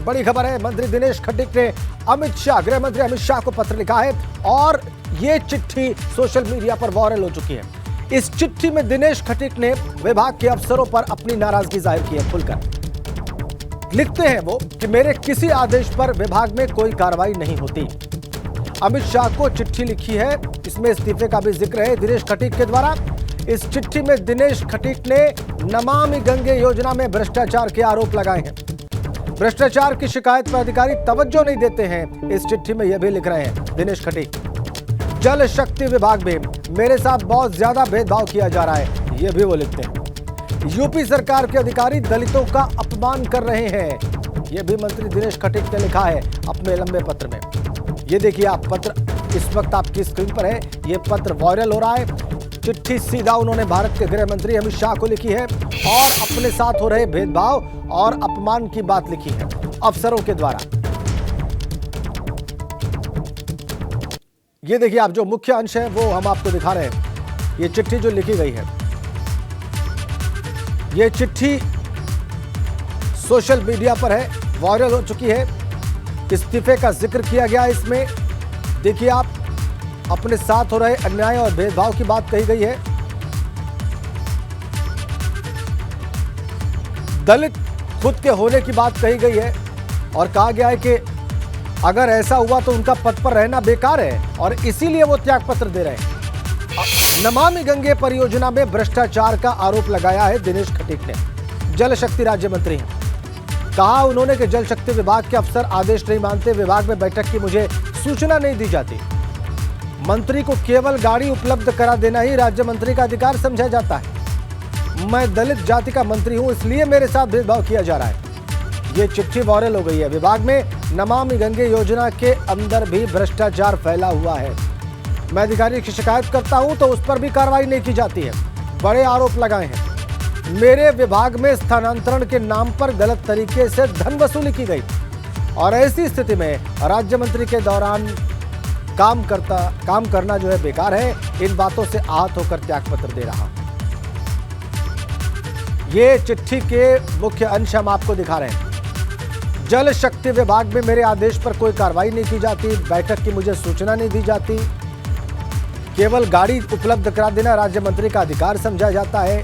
बड़ी खबर है। मंत्री दिनेश खटीक ने गृह मंत्री अमित शाह को पत्र लिखा है और ये चिट्ठी सोशल मीडिया पर वायरल हो चुकी है। इस चिट्ठी में दिनेश खटीक ने विभाग के अफसरों पर अपनी नाराजगी जाहिर की है। खुलकर लिखते हैं वो कि मेरे किसी आदेश पर विभाग में कोई कार्रवाई नहीं होती। अमित शाह को चिट्ठी लिखी है, इसमें इस्तीफे का भी जिक्र है दिनेश खटीक के द्वारा। इस चिट्ठी में दिनेश खटीक ने नमामि गंगे योजना में भ्रष्टाचार के आरोप लगाए हैं। भ्रष्टाचार की शिकायत पर अधिकारी तवज्जो नहीं देते हैं। इस चिट्ठी में यह भी लिख रहे हैं दिनेश खटीक, जल शक्ति विभाग में मेरे साथ बहुत ज्यादा भेदभाव किया जा रहा है। यह भी वो लिखते हैं। यूपी सरकार के अधिकारी दलितों का अपमान कर रहे हैं। यह भी मंत्री दिनेश खटीक ने लिखा है अपने लंबे पत्र में। ये देखिए आप, पत्र इस वक्त आपकी स्क्रीन पर है। यह पत्र वायरल हो रहा है। चिट्ठी सीधा उन्होंने भारत के गृह मंत्री अमित शाह को लिखी है और अपने साथ हो रहे भेदभाव और अपमान की बात लिखी है अफसरों के द्वारा। ये देखिए आप, जो मुख्य अंश है वो हम आपको दिखा रहे हैं। ये चिट्ठी जो लिखी गई है, ये चिट्ठी सोशल मीडिया पर है, वायरल हो चुकी है। इस्तीफे का जिक्र किया गया इसमें। देखिए आप, अपने साथ हो रहे अन्याय और भेदभाव की बात कही गई है। दलित खुद के होने की बात कही गई है और कहा गया है कि अगर ऐसा हुआ तो उनका पद पर रहना बेकार है और इसीलिए वो त्याग पत्र दे रहे हैं। नमामि गंगे परियोजना में भ्रष्टाचार का आरोप लगाया है दिनेश खटीक ने। जल शक्ति राज्य मंत्री हैं। कहा उन्होंने कि जल शक्ति विभाग के अफसर आदेश नहीं मानते, विभाग में बैठक की मुझे सूचना नहीं दी जाती। मंत्री को केवल गाड़ी उपलब्ध करा देना ही राज्य मंत्री का अधिकार समझा जाता है। मैं दलित जाति का मंत्री हूं, इसलिए मेरे साथ भेदभाव किया जा रहा है। ये चिट्ठी वायरल हो गई है। विभाग में नमामि गंगे योजना के अंदर भी भ्रष्टाचार फैला हुआ है। मैं अधिकारी की शिकायत करता हूं तो उस पर भी कार्रवाई नहीं की जाती है। बड़े आरोप लगाए हैं। मेरे विभाग में स्थानांतरण के नाम पर गलत तरीके से धन वसूली की गई और ऐसी स्थिति में राज्य मंत्री के दौरान काम करना जो है बेकार है। इन बातों से आहत होकर त्यागपत्र दे रहा। ये चिट्ठी के मुख्य अंश हम आपको दिखा रहे हैं। जल शक्ति विभाग में मेरे आदेश पर कोई कार्रवाई नहीं की जाती, बैठक की मुझे सूचना नहीं दी जाती, केवल गाड़ी उपलब्ध करा देना राज्य मंत्री का अधिकार समझा जाता है।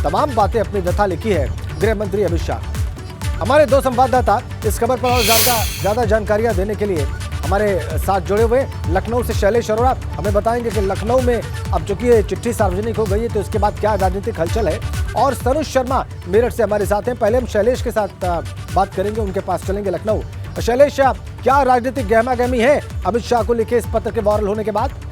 तमाम बातें अपनी व्यथा लिखी है गृह मंत्री अमित शाह। हमारे दो संवाददाता इस खबर पर और ज्यादा जानकारियां देने के लिए हमारे साथ जुड़े हुए। लखनऊ से शैलेश अरोड़ा हमें बताएंगे कि लखनऊ में अब चूंकि ये चिट्ठी सार्वजनिक हो गई है तो इसके बाद क्या राजनीतिक हलचल है। और सनुज शर्मा मेरठ से हमारे साथ हैं। पहले हम शैलेश के साथ बात करेंगे, उनके पास चलेंगे लखनऊ। शैलेश, क्या राजनीतिक गहमा गहमी है अमित शाह को लिखे इस पत्र के वायरल होने के बाद?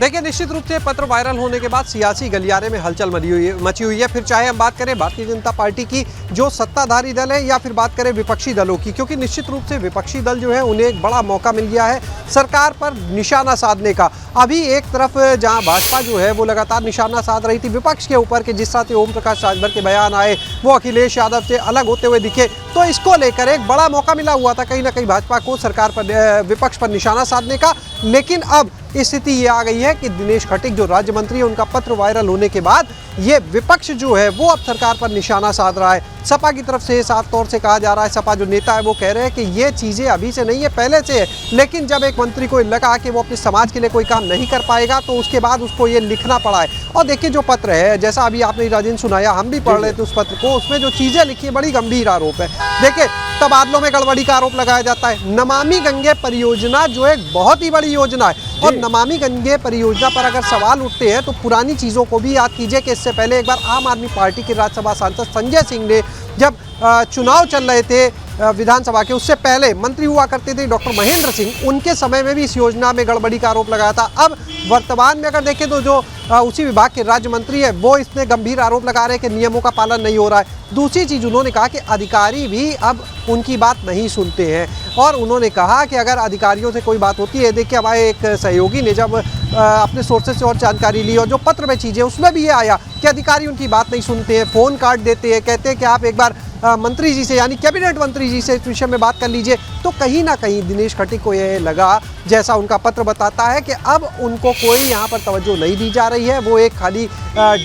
देखिए, निश्चित रूप से पत्र वायरल होने के बाद सियासी गलियारे में हलचल मची हुई है। फिर चाहे हम बात करें भारतीय जनता पार्टी की जो सत्ताधारी दल है या फिर बात करें विपक्षी दलों की, क्योंकि निश्चित रूप से विपक्षी दल जो है उन्हें एक बड़ा मौका मिल गया है सरकार पर निशाना साधने का। अभी एक तरफ जहां भाजपा जो है वो लगातार निशाना साध रही थी विपक्ष के ऊपर कि जिस तरह से ओम प्रकाश राजभर के बयान आए वो अखिलेश यादव से अलग होते हुए दिखे, तो इसको लेकर एक बड़ा मौका मिला हुआ था कहीं ना कहीं भाजपा को सरकार पर, विपक्ष पर निशाना साधने का। लेकिन अब स्थिति ये आ गई है कि दिनेश खटीक जो राज्य मंत्री है उनका पत्र वायरल होने के बाद ये विपक्ष जो है वो अब सरकार पर निशाना साध रहा है। सपा की तरफ से साफ तौर से कहा जा रहा है, सपा जो नेता है वो कह रहे हैं कि ये चीज़ें अभी से नहीं है, पहले से है। लेकिन जब एक मंत्री को लगा कि वो अपने समाज के लिए कोई काम नहीं कर पाएगा तो उसके बाद उसको ये लिखना पड़ा है। और देखिए जो पत्र है, जैसा अभी आपने राजेंद्र सुनाया, हम भी पढ़ रहे थे उस पत्र को, उसमें जो चीज़ें लिखी है बड़ी गंभीर आरोप है। देखिए, तबादलों में गड़बड़ी का आरोप लगाया जाता है। नमामि गंगे परियोजना जो एक बहुत ही बड़ी योजना है और नमामि गंगे परियोजना पर अगर सवाल उठते हैं तो पुरानी चीज़ों को भी याद कीजिए कि इससे पहले एक बार आम आदमी पार्टी के राज्यसभा सांसद संजय सिंह ने जब चुनाव चल रहे थे विधानसभा के, उससे पहले मंत्री हुआ करते थे डॉक्टर महेंद्र सिंह, उनके समय में भी इस योजना में गड़बड़ी का आरोप लगाया था। अब वर्तमान में अगर देखें तो जो उसी विभाग के राज्य मंत्री है वो इसमें गंभीर आरोप लगा रहे हैं कि नियमों का पालन नहीं हो रहा है। दूसरी चीज़ उन्होंने कहा कि अधिकारी भी अब उनकी बात नहीं सुनते हैं और उन्होंने कहा कि अगर अधिकारियों से कोई बात होती है, देखिए हमारे एक सहयोगी ने जब अपने सोर्सेज से और जानकारी ली और जो पत्र में चीज़ें उसमें भी ये आया कि अधिकारी उनकी बात नहीं सुनते हैं, फ़ोन काट देते हैं, कहते हैं कि आप एक बार मंत्री जी से यानी कैबिनेट मंत्री जी से इस विषय में बात कर लीजिए। तो कहीं ना कहीं दिनेश खटीक को यह लगा जैसा उनका पत्र बताता है कि अब उनको कोई यहाँ पर तवज्जो नहीं दी जा रही है। वो एक खाली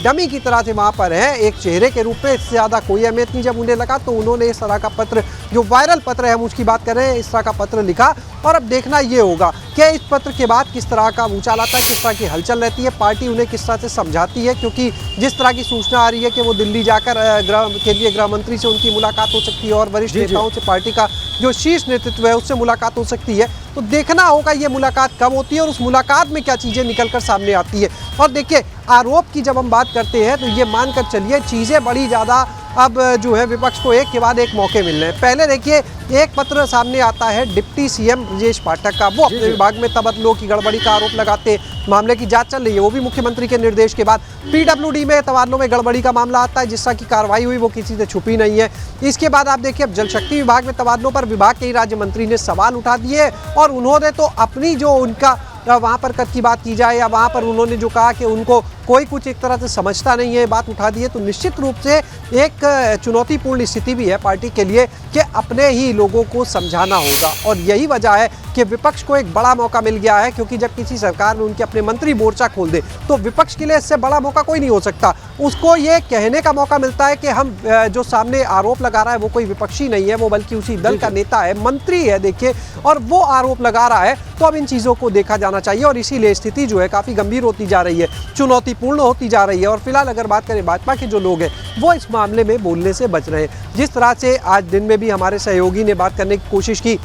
डमी की तरह से वहाँ पर है, एक चेहरे के रूप में। इससे ज़्यादा कोई अहमियत नहीं जब उन्हें लगा तो उन्होंने इस तरह का पत्र, जो वायरल पत्र है हम उसकी बात कर रहे हैं, इस तरह का पत्र लिखा। और अब देखना ये होगा कि इस पत्र के बाद किस तरह का ऊंचाल आता है, किस तरह की हलचल रहती है, पार्टी उन्हें किस तरह से समझाती है। क्योंकि जिस तरह की सूचना आ रही है कि वो दिल्ली जाकर केंद्रीय गृह मंत्री से उनकी मुलाकात हो सकती है और वरिष्ठ नेताओं से, पार्टी का जो शीर्ष नेतृत्व है उससे मुलाकात हो सकती है। तो देखना होगा ये मुलाकात कब होती है और उस मुलाकात में क्या चीज़ें निकल कर सामने आती है। और देखिए, आरोप की जब हम बात करते हैं तो ये मानकर चलिए चीज़ें बड़ी ज़्यादा अब जो है विपक्ष को एक के बाद एक मौके मिल रहे हैं। पहले देखिए, एक पत्र सामने आता है डिप्टी सीएम ब्रजेश पाठक का, वो अपने विभाग में तबादलों की गड़बड़ी का आरोप लगाते हैं। मामले की जांच चल रही है, वो भी मुख्यमंत्री के निर्देश के बाद। पीडब्ल्यूडी में तबादलों में गड़बड़ी का मामला आता है, जिस तरह की कार्रवाई हुई वो किसी से छुपी नहीं है। इसके बाद आप देखिए, अब जल शक्ति विभाग में तबादलों पर विभाग के ही राज्य मंत्री ने सवाल उठा दिए और उन्होंने तो अपनी जो उनका वहाँ पर कद की बात की जाए या वहाँ पर उन्होंने जो कहा कि उनको कोई कुछ एक तरह से समझता नहीं है, बात उठा दी है। तो निश्चित रूप से एक चुनौतीपूर्ण स्थिति भी है पार्टी के लिए कि अपने ही लोगों को समझाना होगा। और यही वजह है कि विपक्ष को एक बड़ा मौका मिल गया है, क्योंकि जब किसी सरकार में उनके अपने मंत्री मोर्चा खोल दे तो विपक्ष के लिए इससे बड़ा मौका कोई नहीं हो सकता। उसको ये कहने का मौका मिलता है कि हम जो सामने आरोप लगा रहा है वो कोई विपक्षी नहीं है, वो बल्कि उसी दल का नेता है, मंत्री है, देखिए, और वो आरोप लगा रहा है। तो अब इन चीज़ों को देखा जाना चाहिए और इसीलिए स्थिति जो है काफ़ी गंभीर होती जा रही है, चुनौतीपूर्ण होती जा रही है। और फिलहाल अगर बात करें भाजपा के जो लोग हैं वो इस मामले में बोलने से बच रहे हैं। जिस तरह से आज दिन में भी हमारे सहयोगी ने बात करने की कोशिश की,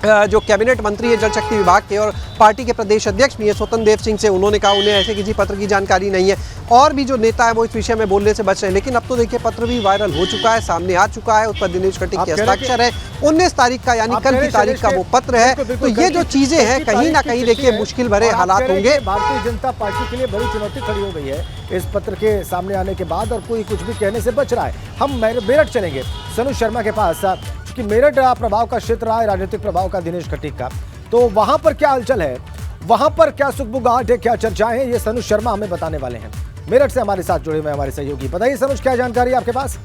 जो कैबिनेट मंत्री है जल शक्ति विभाग के और पार्टी के प्रदेश अध्यक्ष भी है स्वतंत्र देव सिंह से, उन्होंने कहा उन्हें ऐसे किसी पत्र की जानकारी नहीं है। और भी जो नेता है वो इस विषय में बोलने से बच रहे हैं। लेकिन अब तो देखिए, पत्र भी वायरल हो चुका है, सामने आ चुका है, उस पर दिनेश खटीक के हस्ताक्षर है। 19 तारीख का, यानी कल की तारीख का वो पत्र है। तो ये जो चीजें हैं कहीं ना कहीं देखिए मुश्किल भरे हालात होंगे। भारतीय जनता पार्टी के लिए बड़ी चुनौती खड़ी हो गई है इस पत्र के सामने आने के बाद, और कोई कुछ भी कहने से बच रहा है। हम मेरठ चलेंगे सनु शर्मा के पास, क्योंकि मेरठ प्रभाव का क्षेत्र रहा है, राजनीतिक प्रभाव का दिनेश खटीक का। तो वहां पर क्या हलचल है, वहां पर क्या सुगबुगाहट है, क्या चर्चाएं हैं, ये सनु शर्मा हमें बताने वाले हैं। मेरठ से हमारे साथ जुड़े हुए हमारे सहयोगी। बताइए सनुज, क्या जानकारी आपके पास?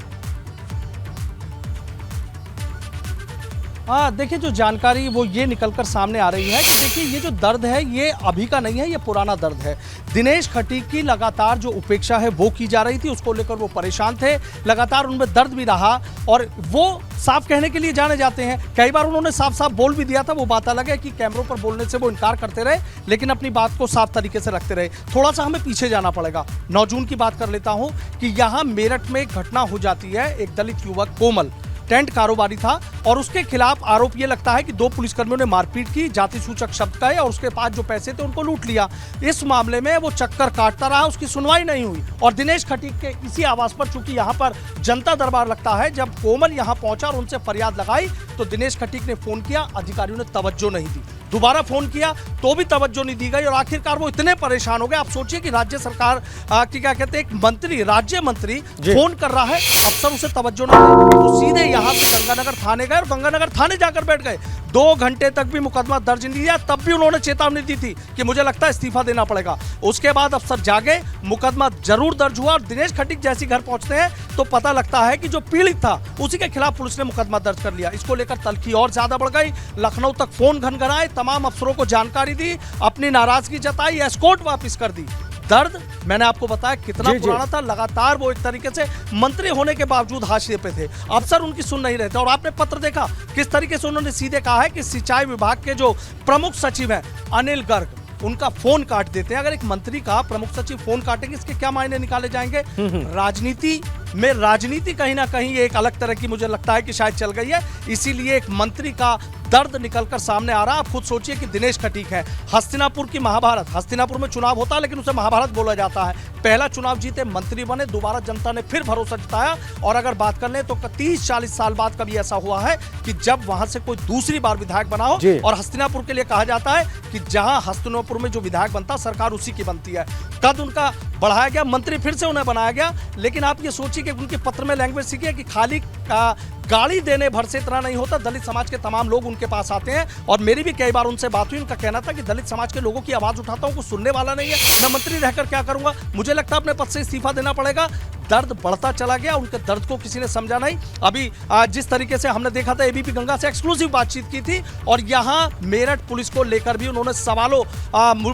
हाँ, देखिए, जो जानकारी वो ये निकलकर सामने आ रही है कि देखिए, ये जो दर्द है ये अभी का नहीं है, ये पुराना दर्द है। दिनेश खटीक की लगातार जो उपेक्षा है वो की जा रही थी, उसको लेकर वो परेशान थे, लगातार उनमें दर्द भी रहा और वो साफ कहने के लिए जाने जाते हैं। कई बार उन्होंने साफ साफ बोल भी दिया था, वो बात अलग है कि कैमरों पर बोलने से वो इनकार करते रहे, लेकिन अपनी बात को साफ तरीके से रखते रहे। थोड़ा सा हमें पीछे जाना पड़ेगा, 9 जून की बात कर लेता हूँ कि यहाँ मेरठ में एक घटना हो जाती है। एक दलित युवक कोमल टेंट कारोबारी था और उसके खिलाफ आरोप ये लगता है कि 2 पुलिसकर्मियों ने मारपीट की, जाति सूचक शब्द कहे और उसके पास जो पैसे थे उनको लूट लिया। इस मामले में वो चक्कर काटता रहा, उसकी सुनवाई नहीं हुई और दिनेश खटीक के इसी आवास पर, चूंकि यहाँ पर जनता दरबार लगता है, जब कोमल यहाँ पहुंचा और उनसे फरियाद लगाई तो दिनेश खटीक ने फोन किया, अधिकारियों ने तवज्जो नहीं दी। दोबारा फोन किया तो भी तवज्जो नहीं दी गई और आखिरकार वो इतने परेशान हो गए। आप सोचिए कि राज्य सरकार की क्या कहते हैं, एक मंत्री, राज्य मंत्री फोन कर रहा है, अफसर उसे तवज्जो नहीं दे, तो सीधे यहाँ से गंगानगर थाने गए और गंगानगर थाने जाकर बैठ गए। 2 घंटे तक भी मुकदमा दर्ज नहीं दिया, तब भी उन्होंने चेतावनी दी थी कि मुझे लगता है इस्तीफा देना पड़ेगा। उसके बाद अफसर जागे, मुकदमा जरूर दर्ज हुआ और दिनेश खटीक जैसे घर पहुंचते हैं तो पता लगता है कि जो पीड़ित था उसी के खिलाफ पुलिस ने मुकदमा दर्ज कर लिया। इसको लेकर तल्खी और ज्यादा बढ़ गई, लखनऊ तक फोन घनघनाए, तमाम अफसरों को जानकारी दी, अपनी नाराजगी जताई, एस्कॉर्ट वापस कर दी। दर्द मैंने आपको बताया कितना पुराना था, लगातार वो एक तरीके से मंत्री होने के बावजूद हाशिए पे थे, अफसर उनकी सुन नहीं रहे थे। और आपने पत्र देखा किस तरीके से उन्होंने सीधे कहा है कि सिंचाई विभाग के जो प्रमुख सचिव हैं अनिल गर्ग, उनका फोन काट देते हैं। अगर एक मंत्री का प्रमुख सचिव फोन काटेंगे, इसके क्या मायने निकाले जाएंगे? राजनीति में राजनीति कहीं ना कहीं एक अलग तरह की मुझे लगता है कि शायद चल गई है, इसीलिए एक मंत्री का दर्द निकलकर सामने आ रहा है। आप खुद सोचिए कि दिनेश खटीक है, हस्तिनापुर की महाभारत, हस्तिनापुर में चुनाव होता है लेकिन उसे महाभारत बोला जाता है। पहला चुनाव जीते, मंत्री बने, दोबारा जनता ने फिर भरोसा जताया। और अगर बात कर ले तो 30-40 साल बाद कभी ऐसा हुआ है कि जब वहां से कोई दूसरी बार विधायक बना हो। और हस्तिनापुर के लिए कहा जाता है कि जहां हस्तिनापुर में जो विधायक बनता, सरकार उसी की बनती है। कद उनका बढ़ाया गया, मंत्री फिर से उन्हें बनाया गया। लेकिन आप ये सोचिए कि उनके पत्र में लैंग्वेज सीखिए कि खाली गाड़ी देने भर से इतना नहीं होता। दलित समाज के तमाम लोग उनके पास आते हैं और मेरी भी कई बार उनसे बात हुई। उनका कहना था कि दलित समाज के लोगों की आवाज उठाता हूं, कुछ सुनने वाला नहीं है, मैं मंत्री रहकर क्या करूंगा, मुझे लगता है अपने पद से इस्तीफा देना पड़ेगा। दर्द बढ़ता चला गया, उनके दर्द को किसी ने समझा नहीं। अभी जिस तरीके से हमने देखा था, एबीपी गंगा से एक्सक्लूसिव बातचीत की थी और यहां मेरठ पुलिस को लेकर भी उन्होंने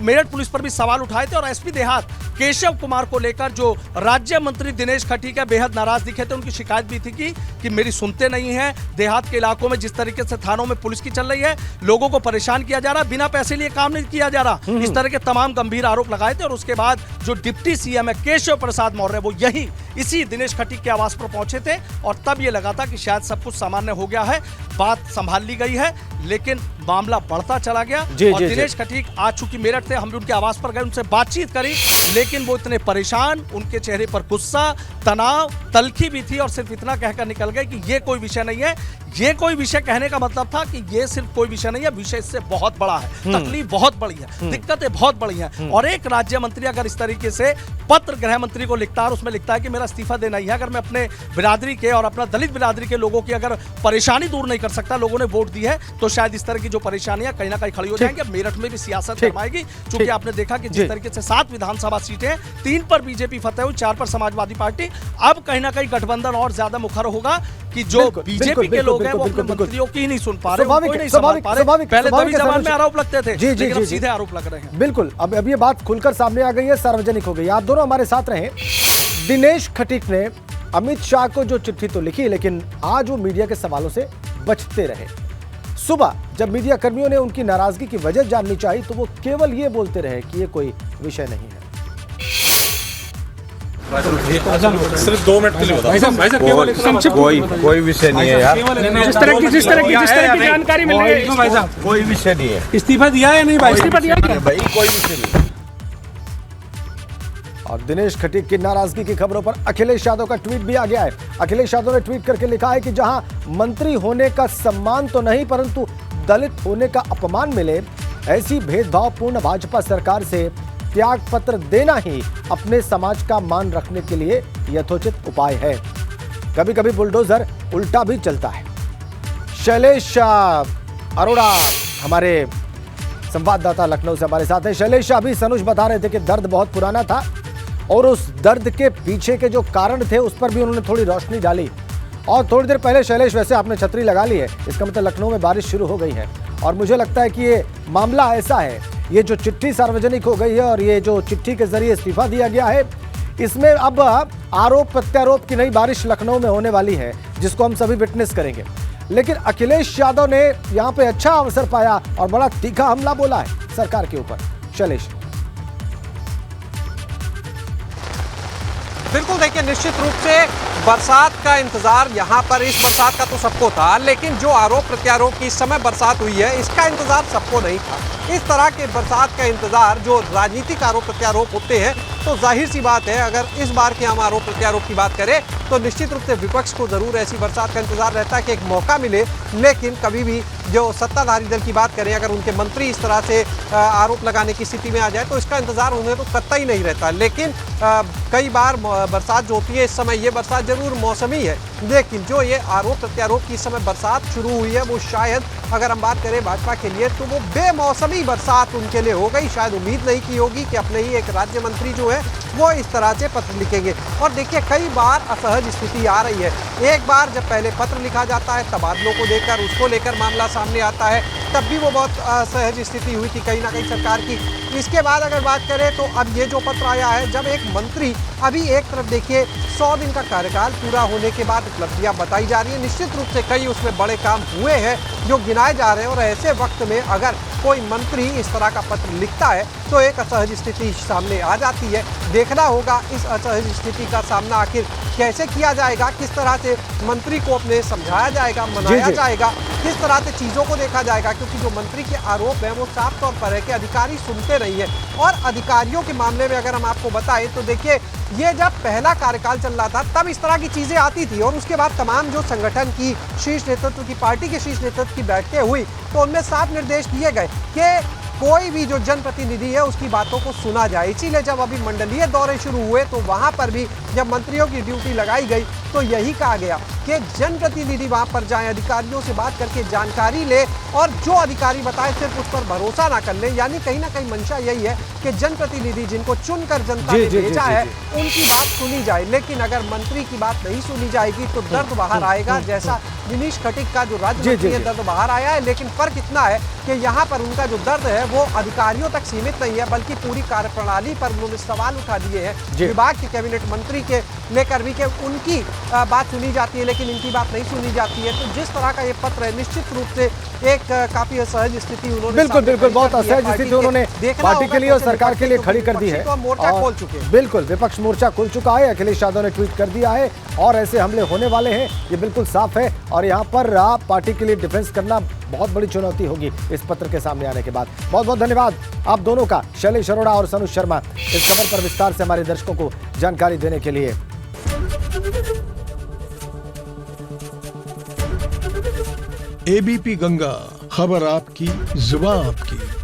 मेरठ पुलिस पर भी सवाल उठाए थे और एसपी देहात केशव कुमार को लेकर जो राज्य मंत्री दिनेश खटीक बेहद नाराज दिखे थे। उनकी शिकायत भी थी कि मेरी सुनते नहीं है। देहात के इलाकों में जिस तरीके से थानों में पुलिस की चल रही है, लोगों को परेशान किया जा रहा, बिना पैसे लिए काम नहीं किया जा रहा, इस तरह के तमाम गंभीर आरोप लगाए थे। और उसके बाद जो डिप्टी सीएम है केशव प्रसाद मौर्य, वो यही इसी दिनेश खटीक के आवास पर पहुंचे थे और तब ये लगा था कि शायद सब कुछ सामान्य हो गया है, बात संभाल ली गई है, लेकिन मामला बढ़ता चला गया। और दिनेश खटीक आज चूंकि मेरठ थे, हम भी उनके आवास पर गए, उनसे बातचीत करी, लेकिन वो इतने परेशान, उनके चेहरे पर गुस्सा, तनाव, तलखी भी थी और सिर्फ इतना कहकर निकल गए कि ये कोई विषय नहीं है। ये कोई विषय कहने का मतलब था कि ये सिर्फ कोई विषय नहीं है, विषय इससे बहुत बड़ा है, तकलीफ बहुत बड़ी है, दिक्कतें बहुत बड़ी हैं। और एक राज्य मंत्री अगर इस तरीके से पत्र गृह मंत्री को लिखता है और उसमें लिखता है कि मेरा इस्तीफा देना ही है, अगर मैं अपने बिरादरी के और अपना दलित बिरादरी के लोगों की अगर परेशानी दूर नहीं कर सकता, लोगों ने वोट दी है, तो शायद इस तरह की जो परेशानियां कहीं ना कहीं खड़ी हो जाएंगी। अब मेरठ में भी सियासत गरमाएगी, क्योंकि आपने देखा कि जिस तरीके से 7 विधानसभा सीटें, 3 पर बीजेपी फतेह हुई, 4 पर समाजवादी पार्टी। अब कहीं ना कहीं गठबंधन और ज्यादा मुखर होगा कि जो बीजेपी के लोग हैं वो अपने मंत्रियों की ही नहीं सुन पा रहे, कोई नहीं संभाल पा रहे। पहले तभी जबान में आरोप लगते थे, लेकिन अब सीधे आरोप लग रहे हैं। बिल्कुल, अब ये बात खुलकर सामने आ गई है, सार्वजनिक हो गई। आप दोनों हमारे साथ रहे। दिनेश खटीक ने अमित शाह को जो चिट्ठी तो लिखी, लेकिन आज वो मीडिया के सवालों से बचते रहे। सुबह जब मीडिया कर्मियों ने उनकी नाराजगी की वजह जाननी चाहिए, तो वो केवल ये बोलते रहे कि ये कोई विषय नहीं है। सिर्फ 2 मिनट के लिए बता, कोई विषय नहीं है यार। जिस तरह की जानकारी मिल रही है, भाई साहब कोई विषय नहीं है। इस्तीफा दिया है नहीं भाई, इस्तीफा दिया है भाई, कोई विषय नहीं। और दिनेश खटीक की नाराजगी की खबरों पर अखिलेश यादव का ट्वीट भी आ गया है। अखिलेश यादव ने ट्वीट करके लिखा है कि जहां मंत्री होने का सम्मान तो नहीं, परंतु दलित होने का अपमान मिले, ऐसी भेदभावपूर्ण भाजपा सरकार से त्याग पत्र देना ही अपने समाज का मान रखने के लिए यथोचित उपाय है। कभी कभी बुलडोजर उल्टा भी चलता है। शैलेश अरोड़ा हमारे संवाददाता लखनऊ से हमारे साथ हैं। शैलेश, अभी सनुज बता रहे थे कि दर्द बहुत पुराना था और उस दर्द के पीछे के जो कारण थे उस पर भी उन्होंने थोड़ी रोशनी डाली। और थोड़ी देर पहले शैलेश, वैसे आपने छतरी लगा ली है, इसका मतलब लखनऊ में बारिश शुरू हो गई है और मुझे लगता है कि ये मामला ऐसा है, ये जो चिट्ठी सार्वजनिक हो गई है और ये जो चिट्ठी के जरिए इस्तीफा दिया गया है, इसमें अब आरोप प्रत्यारोप की नई बारिश लखनऊ में होने वाली है, जिसको हम सभी विटनेस करेंगे। लेकिन अखिलेश यादव ने यहाँ पे अच्छा अवसर पाया और बड़ा तीखा हमला बोला है सरकार के ऊपर। शैलेश, बिल्कुल, देखिए निश्चित रूप से बरसात का इंतजार यहाँ पर इस बरसात का तो सबको था, लेकिन जो आरोप प्रत्यारोप की इस समय बरसात हुई है, इसका इंतजार सबको नहीं था। इस तरह के बरसात का इंतजार जो राजनीतिक आरोप प्रत्यारोप होते हैं, तो जाहिर सी बात है अगर इस बार के हम आरोप प्रत्यारोप की बात करें तो निश्चित रूप से विपक्ष को जरूर ऐसी बरसात का इंतजार रहता है कि एक मौका मिले। लेकिन कभी भी जो सत्ताधारी दल की बात करें, अगर उनके मंत्री इस तरह से आरोप लगाने की स्थिति में आ जाए तो इसका इंतजार उन्हें तो कतई नहीं रहता। लेकिन कई बार बरसात जो होती है, इस समय ये बरसात जरूर मौसमी है, लेकिन जो ये आरोप प्रत्यारोप की इस समय बरसात शुरू हुई है, वो शायद अगर हम बात करें भाजपा के लिए तो वो बेमौसमी बरसात उनके लिए हो गई। शायद उम्मीद नहीं की होगी कि अपने ही एक राज्य मंत्री जो है वो इस तरह से पत्र लिखेंगे। और देखिए कई बार असहज स्थिति आ रही है। एक बार जब पहले पत्र लिखा जाता है, तबादलों को देकर उसको लेकर मामला सामने आता है, तब भी वो बहुत असहज स्थिति हुई थी कहीं ना कहीं सरकार की। इसके बाद अगर बात करें तो अब ये जो पत्र आया है, जब एक मंत्री, अभी एक तरफ देखिए 100 दिन का कार्यकाल पूरा होने के बाद उपलब्धियां बताई जा रही है, निश्चित रूप से कई उसमें बड़े काम हुए हैं जो गिनाए जा रहे हैं। और ऐसे वक्त में अगर कोई मंत्री इस तरह का पत्र लिखता है तो एक असहज स्थिति सामने आ जाती है। देखना होगा इस असहज स्थिति का सामना आखिर कैसे किया जाएगा, किस तरह से मंत्री को अपने समझाया जाएगा, मनाया जाएगा, किस तरह से चीज़ों को देखा जाएगा, क्योंकि जो मंत्री के आरोप हैं वो साफ तौर पर है कि अधिकारी सुनते नहीं है। और अधिकारियों के मामले में अगर हम आपको बताएं तो देखिए ये जब पहला कार्यकाल चल रहा था तब इस तरह की चीज़ें आती थी और उसके बाद तमाम जो संगठन की शीर्ष नेतृत्व की, पार्टी के शीर्ष नेतृत्व की बैठकें हुई तो उनमें साफ निर्देश दिए गए कि कोई भी जो जनप्रतिनिधि है उसकी बातों को सुना जाए। इसीलिए जब अभी मंडलीय दौरे शुरू हुए तो वहां पर भी जब मंत्रियों की ड्यूटी लगाई गई तो यही कहा गया कि जनप्रतिनिधि वहां पर जाएं, अधिकारियों से बात करके जानकारी ले और जो अधिकारी बताए सिर्फ उस पर भरोसा ना कर ले। यानी कहीं ना कहीं मंशा यही है कि जनप्रतिनिधि जिनको चुनकर जनता ने भेजा है उनकी बात सुनी जाए, लेकिन अगर मंत्री की बात नहीं सुनी जाएगी तो दर्द बाहर आएगा। जैसा दिनेश खटीक का जो राज्य मंत्री है दर्द बाहर आया है, लेकिन फर्क इतना है कि यहाँ पर उनका जो दर्द है वो अधिकारियों तक सीमित नहीं है बल्कि पूरी कार्यप्रणाली पर उन्होंने सवाल उठा दिए हैं। विभाग के कैबिनेट मंत्री के लेकर भी कि उनकी बात सुनी जाती है लेकिन इनकी बात नहीं सुनी जाती है। तो जिस तरह का ये पत्र है निश्चित रूप से एक काफी असहज स्थिति उन्होंने बिल्कुल बहुत असहज स्थिति उन्होंने पार्टी के लिए और सरकार के लिए खड़ी कर दी है। मोर्चा खोल चुके हैं। बिल्कुल विपक्ष मोर्चा खुल चुका है। अखिलेश यादव ने ट्वीट कर दिया है और ऐसे हमले होने वाले हैं, ये बिल्कुल साफ है। और यहाँ पर पार्टी के लिए डिफेंस करना बहुत बड़ी चुनौती होगी इस पत्र के सामने आने के बाद। बहुत बहुत धन्यवाद आप दोनों का, शैलेश अरोड़ा और सनुज शर्मा, इस खबर पर विस्तार से हमारे दर्शकों को जानकारी देने के लिए। एबीपी गंगा, खबर आपकी, जुबान आपकी।